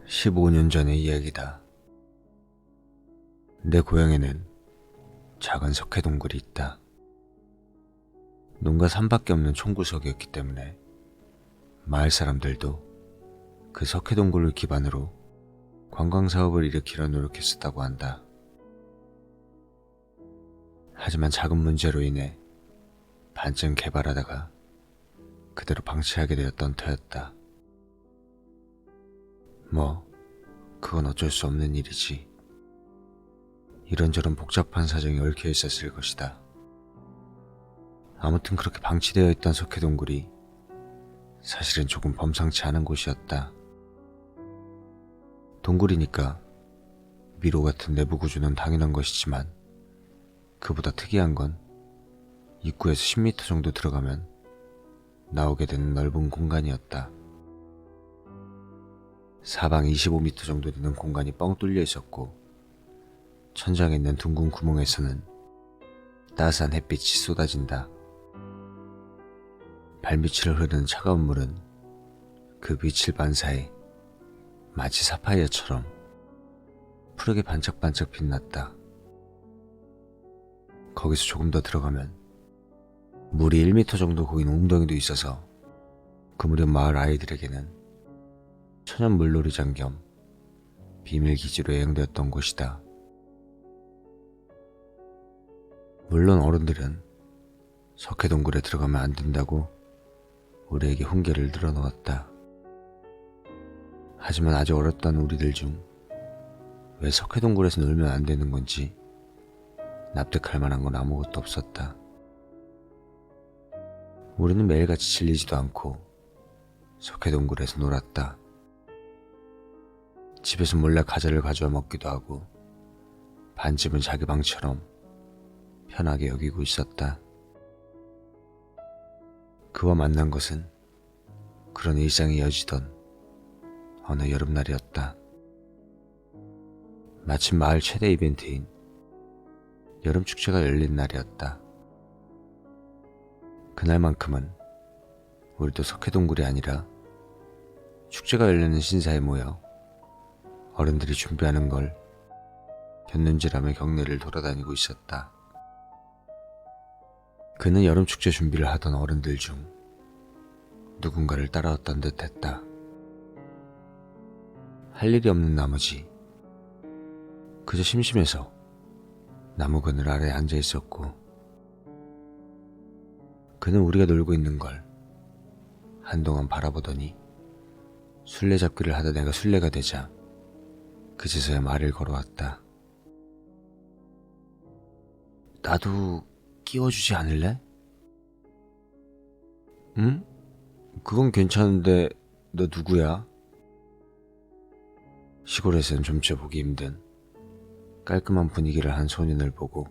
15년 전의 이야기다. 내 고향에는 작은 석회동굴이 있다. 농가 산밖에 없는 총구석이었기 때문에 마을 사람들도 그 석회동굴을 기반으로 관광사업을 일으키려 노력했었다고 한다. 하지만 작은 문제로 인해 반쯤 개발하다가 그대로 방치하게 되었던 터였다. 그건 어쩔 수 없는 일이지. 이런저런 복잡한 사정이 얽혀 있었을 것이다. 아무튼 그렇게 방치되어 있던 석회동굴이 사실은 조금 범상치 않은 곳이었다. 동굴이니까 미로 같은 내부 구조는 당연한 것이지만 그보다 특이한 건 입구에서 10m 정도 들어가면 나오게 되는 넓은 공간이었다. 사방 25m 정도 되는 공간이 뻥 뚫려 있었고 천장에 있는 둥근 구멍에서는 따스한 햇빛이 쏟아진다. 발밑을 흐르는 차가운 물은 그 빛을 반사해 마치 사파이어처럼 푸르게 반짝반짝 빛났다. 거기서 조금 더 들어가면 물이 1m 정도 고인 웅덩이도 있어서 그 무렵 마을 아이들에게는 천연 물놀이장 겸 비밀기지로 애용되었던 곳이다. 물론 어른들은 석회동굴에 들어가면 안 된다고 우리에게 훈계를 늘어놓았다. 하지만 아주 어렸던 우리들 중 왜 석회동굴에서 놀면 안 되는 건지 납득할 만한 건 아무것도 없었다. 우리는 매일같이 질리지도 않고 석회동굴에서 놀았다. 집에서 몰래 과자를 가져와 먹기도 하고 반쯤은 자기 방처럼 편하게 여기고 있었다. 그와 만난 것은 그런 일상이 이어지던 어느 여름날이었다. 마침 마을 최대 이벤트인 여름축제가 열린 날이었다. 그날만큼은 우리도 석회동굴이 아니라 축제가 열리는 신사에 모여 어른들이 준비하는 걸 곁눈질하며 경내를 돌아다니고 있었다. 그는 여름축제 준비를 하던 어른들 중 누군가를 따라왔던 듯 했다. 할 일이 없는 나머지 그저 심심해서 나무 그늘 아래에 앉아 있었고 그는 우리가 놀고 있는 걸 한동안 바라보더니 술래잡기를 하다 내가 술래가 되자 그제서야 말을 걸어왔다. 나도 끼워주지 않을래? 응? 그건 괜찮은데 너 누구야? 시골에서는 좀처 보기 힘든 깔끔한 분위기를 한 소년을 보고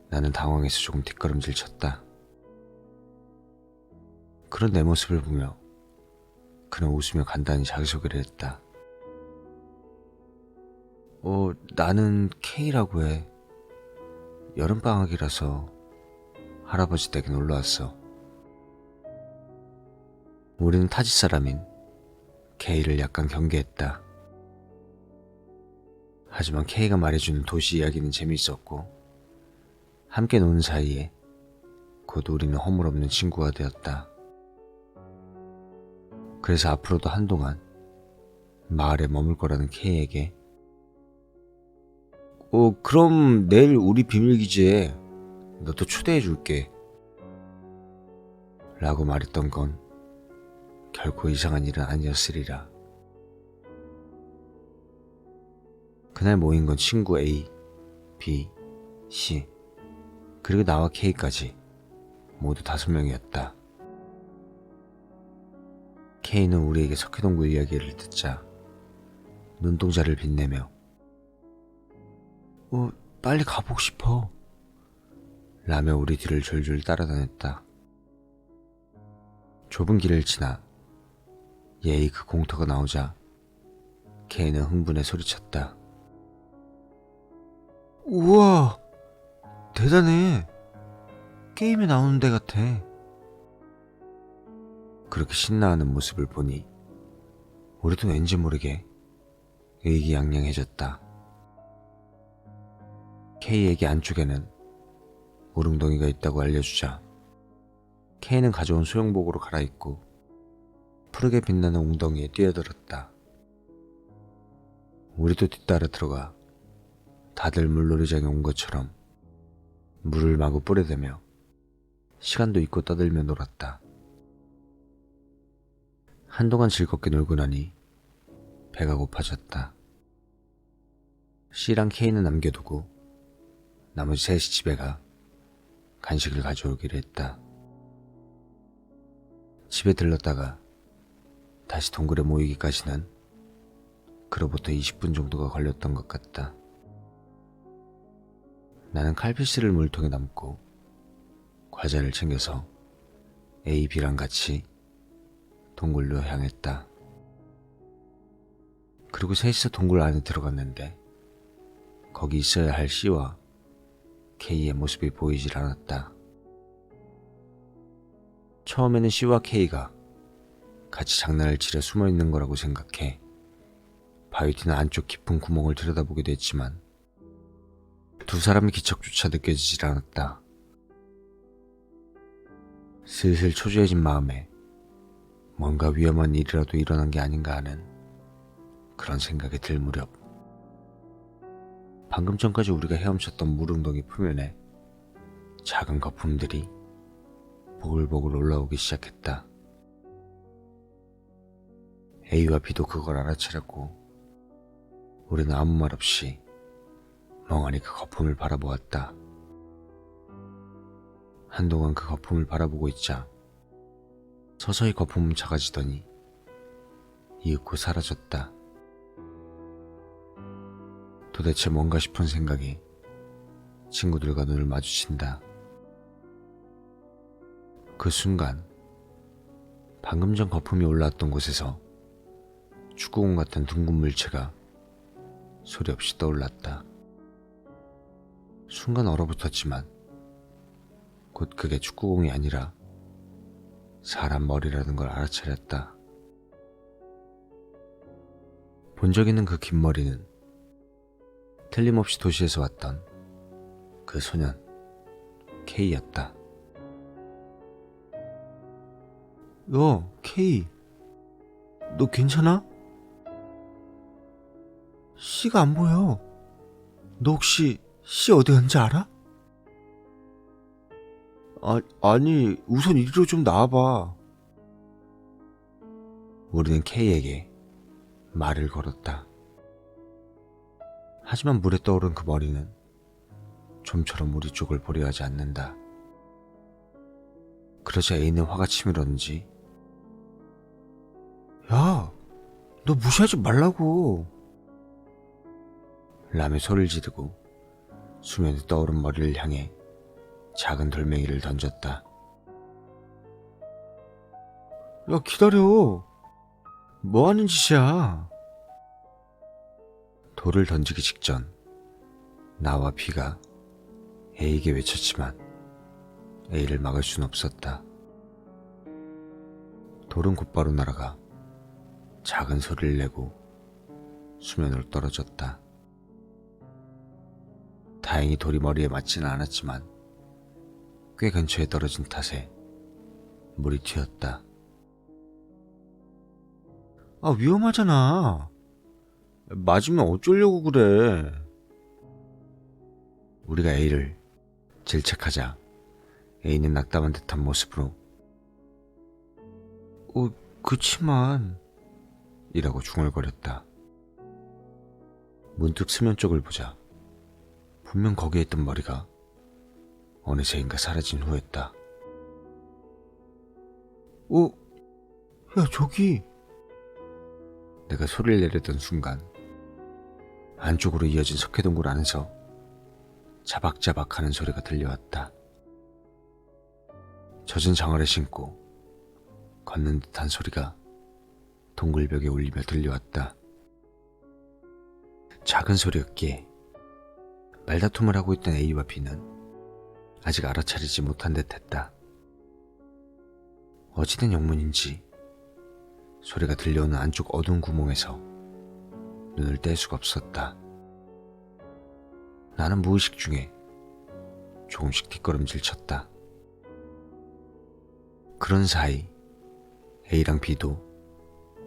나는 당황해서 조금 뒷걸음질 쳤다. 그런 내 모습을 보며 그는 웃으며 간단히 자기소개를 했다. 나는 K라고 해. 여름방학이라서 할아버지 댁에 놀러왔어. 우리는 타지 사람인 K를 약간 경계했다. 하지만 K가 말해주는 도시 이야기는 재미있었고 함께 노는 사이에 곧 우리는 허물없는 친구가 되었다. 그래서 앞으로도 한동안 마을에 머물 거라는 K에게 그럼 내일 우리 비밀기지에 너도 초대해줄게 라고 말했던 건 결코 이상한 일은 아니었으리라. 그날 모인 건 친구 A, B, C 그리고 나와 K까지 모두 5명이었다. K는 우리에게 석회동굴 이야기를 듣자 눈동자를 빛내며 빨리 가보고 싶어 라며 우리 뒤를 졸졸 따라다녔다. 좁은 길을 지나 예의 그 공터가 나오자 K는 흥분해 소리쳤다. 우와, 대단해. 게임에 나오는 데 같아. 그렇게 신나하는 모습을 보니 우리도 왠지 모르게 의기양양해졌다. K에게 안쪽에는 물웅덩이가 있다고 알려주자 K는 가져온 수영복으로 갈아입고 푸르게 빛나는 웅덩이에 뛰어들었다. 우리도 뒤따라 들어가 다들 물놀이장에 온 것처럼 물을 마구 뿌려대며 시간도 잊고 떠들며 놀았다. 한동안 즐겁게 놀고 나니 배가 고파졌다. C랑 K는 남겨두고 나머지 셋이 집에 가 간식을 가져오기로 했다. 집에 들렀다가 다시 동굴에 모이기까지는 그로부터 20분 정도가 걸렸던 것 같다. 나는 칼피스를 물통에 담고 과자를 챙겨서 A, B랑 같이 동굴로 향했다. 그리고 셋이서 동굴 안에 들어갔는데 거기 있어야 할 C와 K의 모습이 보이질 않았다. 처음에는 C와 K가 같이 장난을 치려 숨어있는 거라고 생각해 바위 뒤는 안쪽 깊은 구멍을 들여다보기도 했지만 두 사람의 기척조차 느껴지질 않았다. 슬슬 초조해진 마음에 뭔가 위험한 일이라도 일어난 게 아닌가 하는 그런 생각이 들 무렵 방금 전까지 우리가 헤엄쳤던 물웅덩이 표면에 작은 거품들이 보글보글 올라오기 시작했다. A와 B도 그걸 알아차렸고 우리는 아무 말 없이 멍하니 그 거품을 바라보았다. 한동안 그 거품을 바라보고 있자 서서히 거품은 작아지더니 이윽고 사라졌다. 도대체 뭔가 싶은 생각이 친구들과 눈을 마주친다. 그 순간 방금 전 거품이 올라왔던 곳에서 축구공 같은 둥근 물체가 소리 없이 떠올랐다. 순간 얼어붙었지만 곧 그게 축구공이 아니라 사람 머리라는 걸 알아차렸다. 본 적 있는 그 긴 머리는 틀림없이 도시에서 왔던 그 소년 K였다. 야, K, 너 괜찮아? C가 안 보여. 너 혹시 C 어디 갔는지 알아? 아니, 우선 이리로 좀 나와봐. 우리는 K에게 말을 걸었다. 하지만 물에 떠오른 그 머리는 좀처럼 우리 쪽을 보려 하지 않는다. 그러자 A는 화가 치밀었는지 야, 너 무시하지 말라고 라며 소리를 지르고 수면에 떠오른 머리를 향해 작은 돌멩이를 던졌다. 야, 기다려. 뭐 하는 짓이야? 돌을 던지기 직전 나와 B가 A에게 외쳤지만 A를 막을 순 없었다. 돌은 곧바로 날아가 작은 소리를 내고 수면으로 떨어졌다. 다행히 돌이 머리에 맞지는 않았지만 꽤 근처에 떨어진 탓에 물이 튀었다. 위험하잖아. 맞으면 어쩌려고 그래. 우리가 A를 질책하자 A는 낙담한 듯한 모습으로 그치만 이라고 중얼거렸다. 문득 수면 쪽을 보자 분명 거기에 있던 머리가 어느새인가 사라진 후였다. 야, 저기. 내가 소리를 내려던 순간 안쪽으로 이어진 석회동굴 안에서 자박자박 하는 소리가 들려왔다. 젖은 장화를 신고 걷는 듯한 소리가 동굴벽에 울리며 들려왔다. 작은 소리였기에 말다툼을 하고 있던 A와 B는 아직 알아차리지 못한 듯했다. 어찌된 영문인지 소리가 들려오는 안쪽 어두운 구멍에서 눈을 뗄 수가 없었다. 나는 무의식 중에 조금씩 뒷걸음질 쳤다. 그런 사이 A랑 B도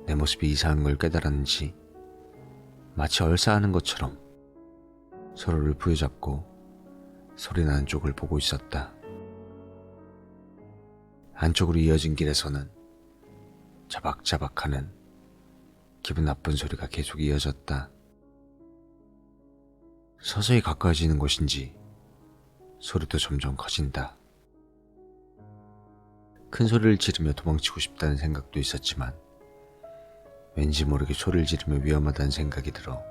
내 모습이 이상한 걸 깨달았는지 마치 얼싸하는 것처럼 서로를 부여잡고 소리나는 쪽을 보고 있었다. 안쪽으로 이어진 길에서는 자박자박하는 기분 나쁜 소리가 계속 이어졌다. 서서히 가까워지는 것인지 소리도 점점 커진다. 큰 소리를 지르며 도망치고 싶다는 생각도 있었지만 왠지 모르게 소리를 지르며 위험하다는 생각이 들어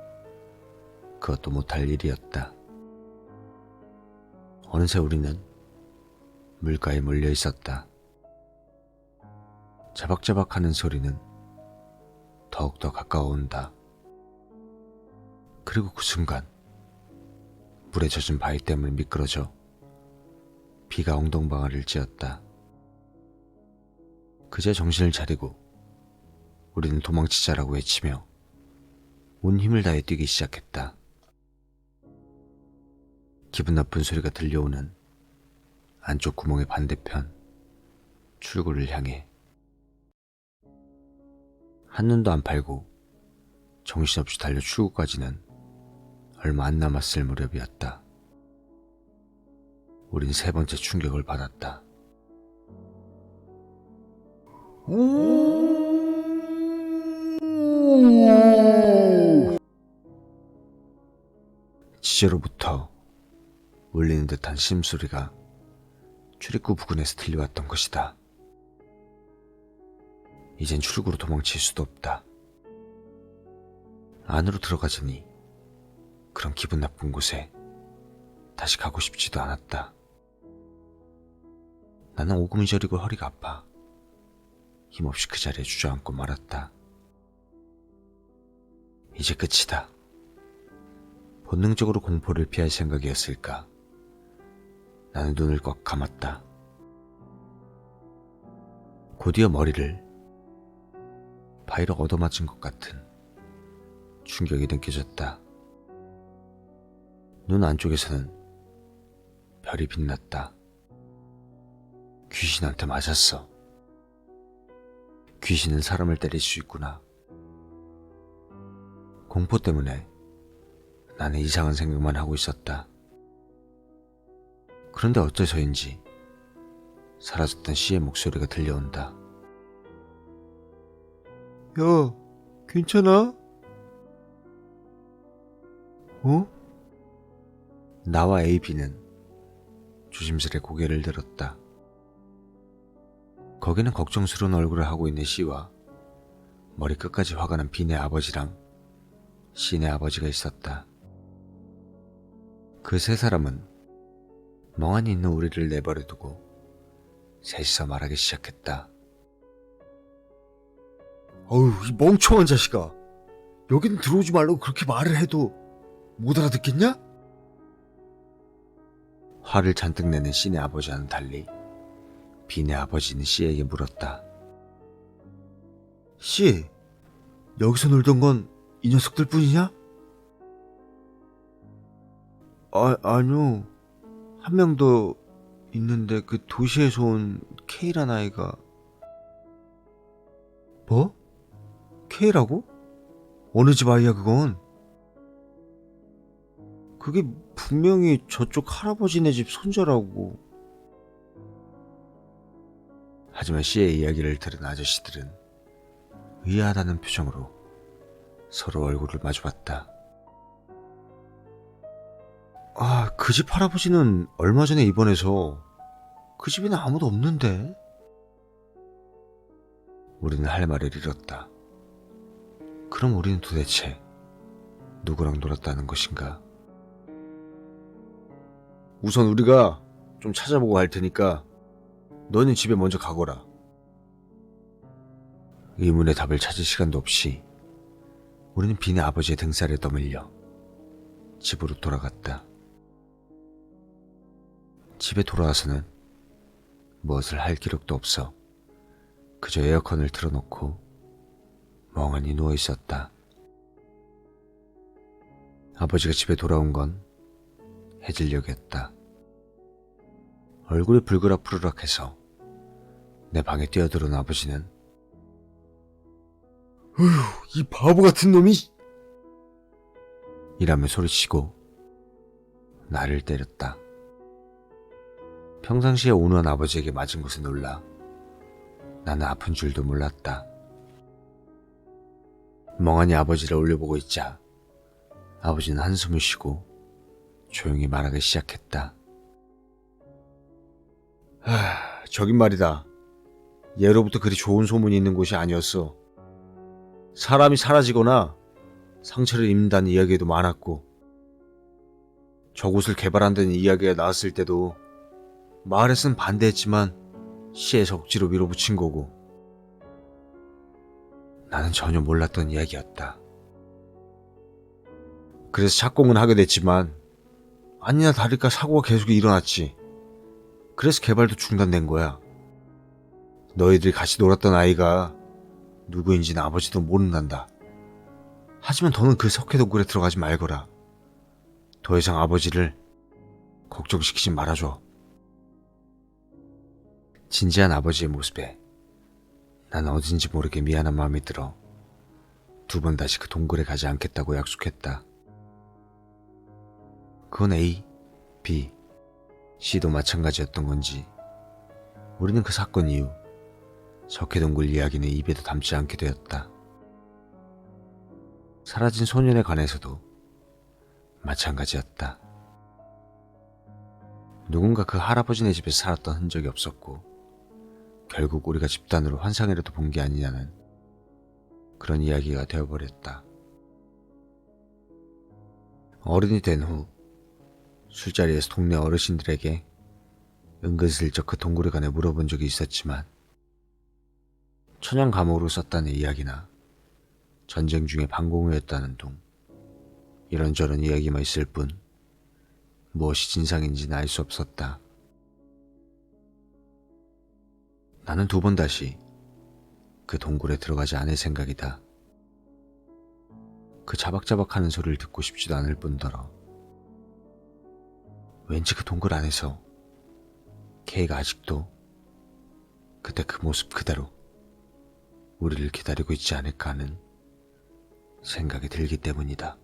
그것도 못할 일이었다. 어느새 우리는 물가에 몰려 있었다. 자박자박하는 소리는 더욱더 가까워온다. 그리고 그 순간 물에 젖은 바위 때문에 미끄러져 비가 엉덩방아를 찧었다. 그제 정신을 차리고 우리는 도망치자라고 외치며 온 힘을 다해 뛰기 시작했다. 기분 나쁜 소리가 들려오는 안쪽 구멍의 반대편 출구를 향해 한눈도 안 팔고 정신없이 달려 출구까지는 얼마 안 남았을 무렵이었다. 우린 세 번째 충격을 받았다. 지저로부터 울리는 듯한 심소리가 출입구 부근에서 들려왔던 것이다. 이젠 출구로 도망칠 수도 없다. 안으로 들어가자니 그런 기분 나쁜 곳에 다시 가고 싶지도 않았다. 나는 오금이 저리고 허리가 아파 힘없이 그 자리에 주저앉고 말았다. 이제 끝이다. 본능적으로 공포를 피할 생각이었을까? 나는 눈을 꽉 감았다. 곧이어 머리를 바위로 얻어맞은 것 같은 충격이 느껴졌다. 눈 안쪽에서는 별이 빛났다. 귀신한테 맞았어. 귀신은 사람을 때릴 수 있구나. 공포 때문에 나는 이상한 생각만 하고 있었다. 그런데 어째서인지 사라졌던 C의 목소리가 들려온다. 야, 괜찮아? 어? 나와 A, B는 조심스레 고개를 들었다. 거기는 걱정스러운 얼굴을 하고 있는 C와 머리 끝까지 화가 난 B네 아버지랑 C네 아버지가 있었다. 그 세 사람은 멍하니 있는 우리를 내버려두고 셋이서 말하기 시작했다. 어휴, 이 멍청한 자식아. 여긴 들어오지 말라고 그렇게 말을 해도 못 알아듣겠냐? 화를 잔뜩 내는 C네 아버지와는 달리 B네 아버지는 C에게 물었다. C, 여기서 놀던 건 이 녀석들 뿐이냐? 아니요. 한 명 더 있는데 그 도시에서 온 K란 아이가. 뭐? K라고? 어느 집 아이야 그건? 그게 분명히 저쪽 할아버지네 집 손자라고. 하지만 C의 이야기를 들은 아저씨들은 의아하다는 표정으로 서로 얼굴을 마주봤다. 그 집 할아버지는 얼마 전에 입원해서 그 집에는 아무도 없는데? 우리는 할 말을 잃었다. 그럼 우리는 도대체 누구랑 놀았다는 것인가? 우선 우리가 좀 찾아보고 할 테니까 너는 집에 먼저 가거라. 의문의 답을 찾을 시간도 없이 우리는 B네 아버지의 등살에 떠밀려 집으로 돌아갔다. 집에 돌아와서는 무엇을 할 기력도 없어 그저 에어컨을 틀어놓고 멍하니 누워 있었다. 아버지가 집에 돌아온 건 해질녘이었다. 얼굴이 불그락부르락해서 내 방에 뛰어들어온 아버지는 "어휴, 이 바보 같은 놈이!" 이라며 소리치고 나를 때렸다. 평상시에 온화한 아버지에게 맞은 것에 놀라 나는 아픈 줄도 몰랐다. 멍하니 아버지를 올려보고 있자 아버지는 한숨을 쉬고 조용히 말하기 시작했다. 저긴 말이다. 예로부터 그리 좋은 소문이 있는 곳이 아니었어. 사람이 사라지거나 상처를 입는다는 이야기도 많았고, 저곳을 개발한다는 이야기가 나왔을 때도 마을에서는 반대했지만 시에서 억지로 밀어붙인 거고, 나는 전혀 몰랐던 이야기였다. 그래서 착공은 하게 됐지만 아니나 다를까 사고가 계속 일어났지. 그래서 개발도 중단된 거야. 너희들이 같이 놀았던 아이가 누구인지는 아버지도 모른단다. 하지만 더는 그 석회동굴에 들어가지 말거라. 더 이상 아버지를 걱정시키지 말아줘. 진지한 아버지의 모습에 난 어딘지 모르게 미안한 마음이 들어 2번 다시 그 동굴에 가지 않겠다고 약속했다. 그건 A, B, C도 마찬가지였던 건지 우리는 그 사건 이후 석회동굴 이야기는 입에도 담지 않게 되었다. 사라진 소년에 관해서도 마찬가지였다. 누군가 그 할아버지네 집에서 살았던 흔적이 없었고 결국 우리가 집단으로 환상이라도 본 게 아니냐는 그런 이야기가 되어버렸다. 어른이 된 후 술자리에서 동네 어르신들에게 은근슬쩍 그 동굴에 관해 물어본 적이 있었지만 천연 감옥으로 썼다는 이야기나 전쟁 중에 방공호였다는 둥 이런저런 이야기만 있을 뿐 무엇이 진상인지는 알 수 없었다. 나는 2번 다시 그 동굴에 들어가지 않을 생각이다. 그 자박자박하는 소리를 듣고 싶지도 않을 뿐더러 왠지 그 동굴 안에서 K가 아직도 그때 그 모습 그대로 우리를 기다리고 있지 않을까 하는 생각이 들기 때문이다.